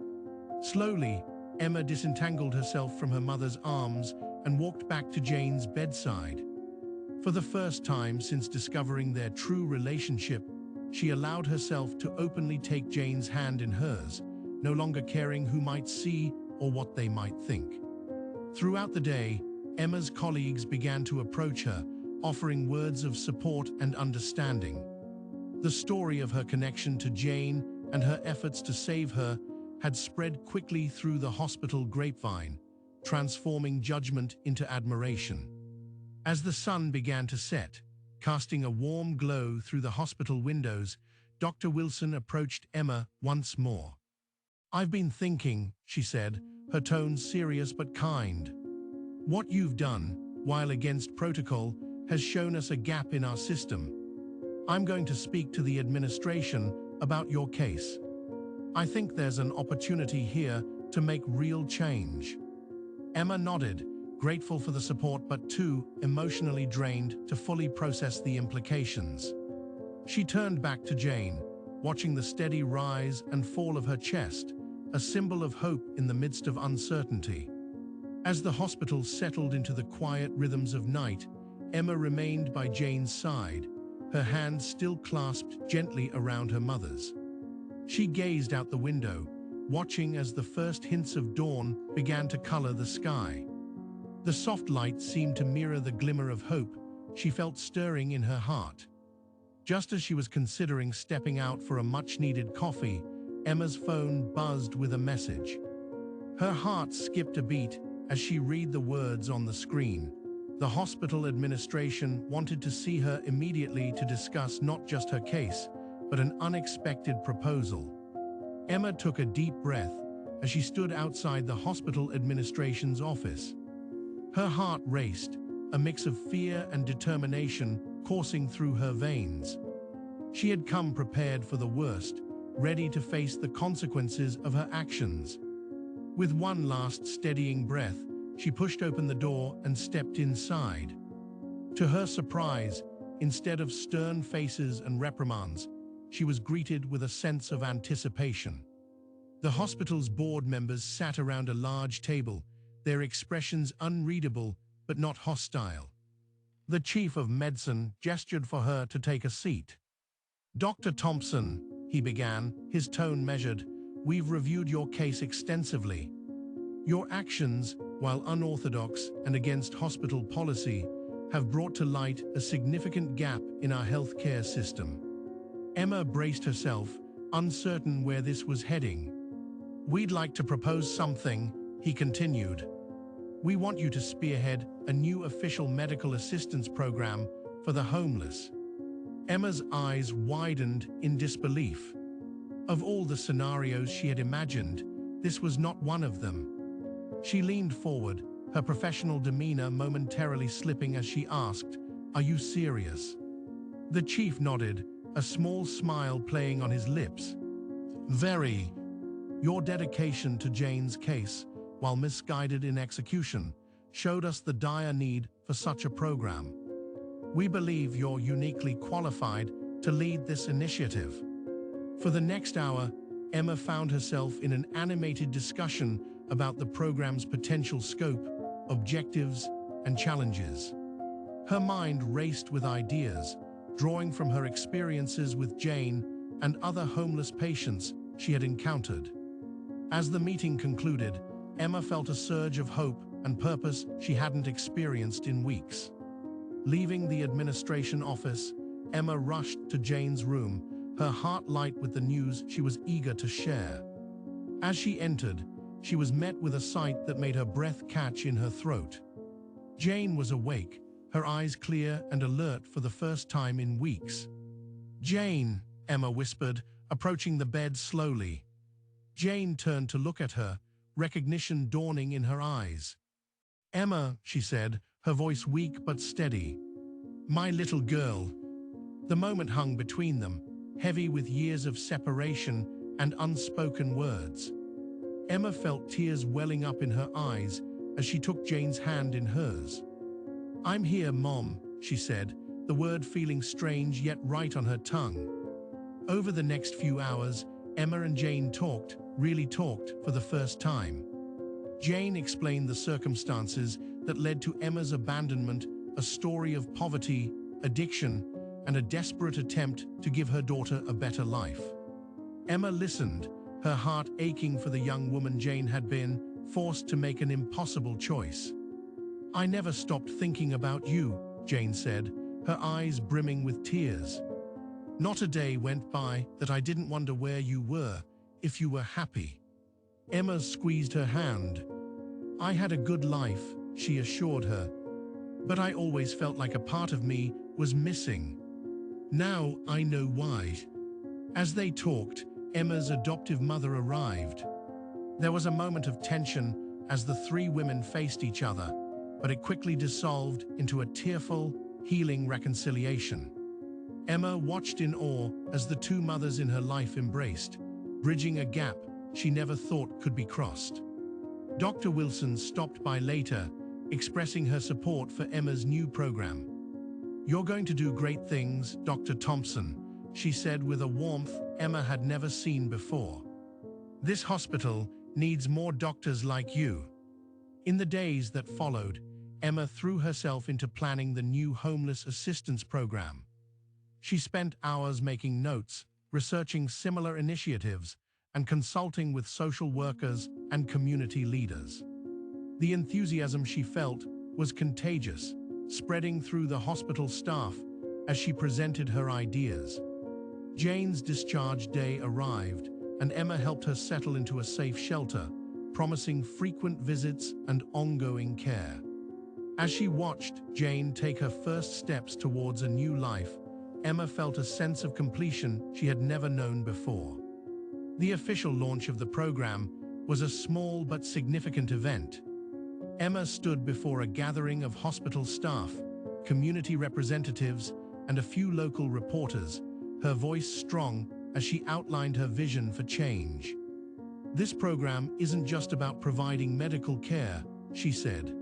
Slowly, Emma disentangled herself from her mother's arms and walked back to Jane's bedside. For the first time since discovering their true relationship, she allowed herself to openly take Jane's hand in hers, no longer caring who might see or what they might think. Throughout the day, Emma's colleagues began to approach her, offering words of support and understanding. The story of her connection to Jane and her efforts to save her had spread quickly through the hospital grapevine, transforming judgment into admiration. As the sun began to set, casting a warm glow through the hospital windows, Dr. Wilson approached Emma once more. "I've been thinking," she said, her tone serious but kind. "What you've done, while against protocol, has shown us a gap in our system. I'm going to speak to the administration about your case. I think there's an opportunity here to make real change." Emma nodded, grateful for the support but too emotionally drained to fully process the implications. She turned back to Jane, watching the steady rise and fall of her chest, a symbol of hope in the midst of uncertainty. As the hospital settled into the quiet rhythms of night, Emma remained by Jane's side, her hand still clasped gently around her mother's. She gazed out the window, watching as the first hints of dawn began to color the sky. The soft light seemed to mirror the glimmer of hope she felt stirring in her heart. Just as she was considering stepping out for a much-needed coffee, Emma's phone buzzed with a message. Her heart skipped a beat as she read the words on the screen. The hospital administration wanted to see her immediately to discuss not just her case, but an unexpected proposal. Emma took a deep breath as she stood outside the hospital administration's office. Her heart raced, a mix of fear and determination coursing through her veins. She had come prepared for the worst, ready to face the consequences of her actions. With one last steadying breath, she pushed open the door and stepped inside. To her surprise, instead of stern faces and reprimands, she was greeted with a sense of anticipation. The hospital's board members sat around a large table, their expressions unreadable but not hostile. The chief of medicine gestured for her to take a seat. "Dr. Thompson," he began, his tone measured, "we've reviewed your case extensively. Your actions, while unorthodox and against hospital policy, have brought to light a significant gap in our healthcare system." Emma braced herself, uncertain where this was heading. "We'd like to propose something," he continued. "We want you to spearhead a new official medical assistance program for the homeless." Emma's eyes widened in disbelief. Of all the scenarios she had imagined, this was not one of them. She leaned forward, her professional demeanor momentarily slipping as she asked, "Are you serious?" The chief nodded, a small smile playing on his lips. "Very. Your dedication to Jane's case, while misguided in execution, showed us the dire need for such a program. We believe you're uniquely qualified to lead this initiative." For the next hour, Emma found herself in an animated discussion about the program's potential scope, objectives, and challenges. Her mind raced with ideas, drawing from her experiences with Jane and other homeless patients she had encountered. As the meeting concluded, Emma felt a surge of hope and purpose she hadn't experienced in weeks. Leaving the administration office, Emma rushed to Jane's room, her heart light with the news she was eager to share. As she entered, she was met with a sight that made her breath catch in her throat. Jane was awake, her eyes clear and alert for the first time in weeks. "Jane," Emma whispered, approaching the bed slowly. Jane turned to look at her, recognition dawning in her eyes. "Emma," she said, her voice weak but steady. "My little girl." The moment hung between them, heavy with years of separation and unspoken words. Emma felt tears welling up in her eyes as she took Jane's hand in hers. "I'm here, Mom," she said, the word feeling strange yet right on her tongue. Over the next few hours, Emma and Jane really talked for the first time. Jane explained the circumstances that led to Emma's abandonment, a story of poverty, addiction, and a desperate attempt to give her daughter a better life. Emma listened, her heart aching for the young woman Jane had been forced to make an impossible choice. "I never stopped thinking about you," Jane said, her eyes brimming with tears. "Not a day went by that I didn't wonder where you were, if you were happy." Emma squeezed her hand. "I had a good life," she assured her, "but I always felt like a part of me was missing. Now I know why." As they talked, Emma's adoptive mother arrived. There was a moment of tension as the three women faced each other, but it quickly dissolved into a tearful, healing reconciliation. Emma watched in awe as the two mothers in her life embraced, bridging a gap she never thought could be crossed. Dr. Wilson stopped by later, expressing her support for Emma's new program. "You're going to do great things, Dr. Thompson," she said with a warmth Emma had never seen before. "This hospital needs more doctors like you." In the days that followed, Emma threw herself into planning the new homeless assistance program. She spent hours making notes, researching similar initiatives, and consulting with social workers and community leaders. The enthusiasm she felt was contagious, spreading through the hospital staff as she presented her ideas. Jane's discharge day arrived, and Emma helped her settle into a safe shelter, promising frequent visits and ongoing care. As she watched Jane take her first steps towards a new life, Emma felt a sense of completion she had never known before. The official launch of the program was a small but significant event. Emma stood before a gathering of hospital staff, community representatives, and a few local reporters, her voice strong as she outlined her vision for change. "This program isn't just about providing medical care," she said.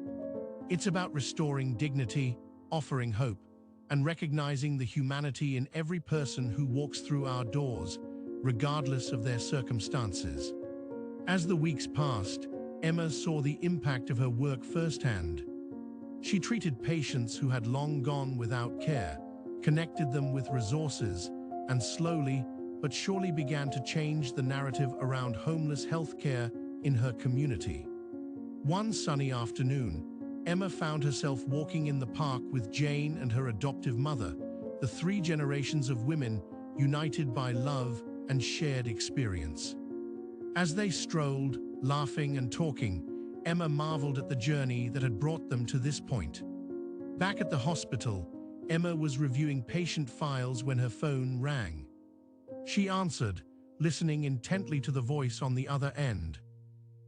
"It's about restoring dignity, offering hope, and recognizing the humanity in every person who walks through our doors, regardless of their circumstances." As the weeks passed, Emma saw the impact of her work firsthand. She treated patients who had long gone without care, connected them with resources, and slowly but surely began to change the narrative around homeless healthcare in her community. One sunny afternoon, Emma found herself walking in the park with Jane and her adoptive mother, the three generations of women united by love and shared experience. As they strolled, laughing and talking, Emma marveled at the journey that had brought them to this point. Back at the hospital, Emma was reviewing patient files when her phone rang. She answered, listening intently to the voice on the other end.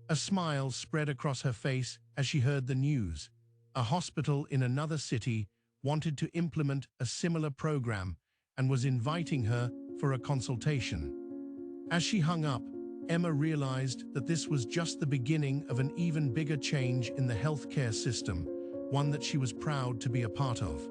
A smile spread across her face as she heard the news. A hospital in another city wanted to implement a similar program and was inviting her for a consultation. As she hung up, Emma realized that this was just the beginning of an even bigger change in the healthcare system, one that she was proud to be a part of.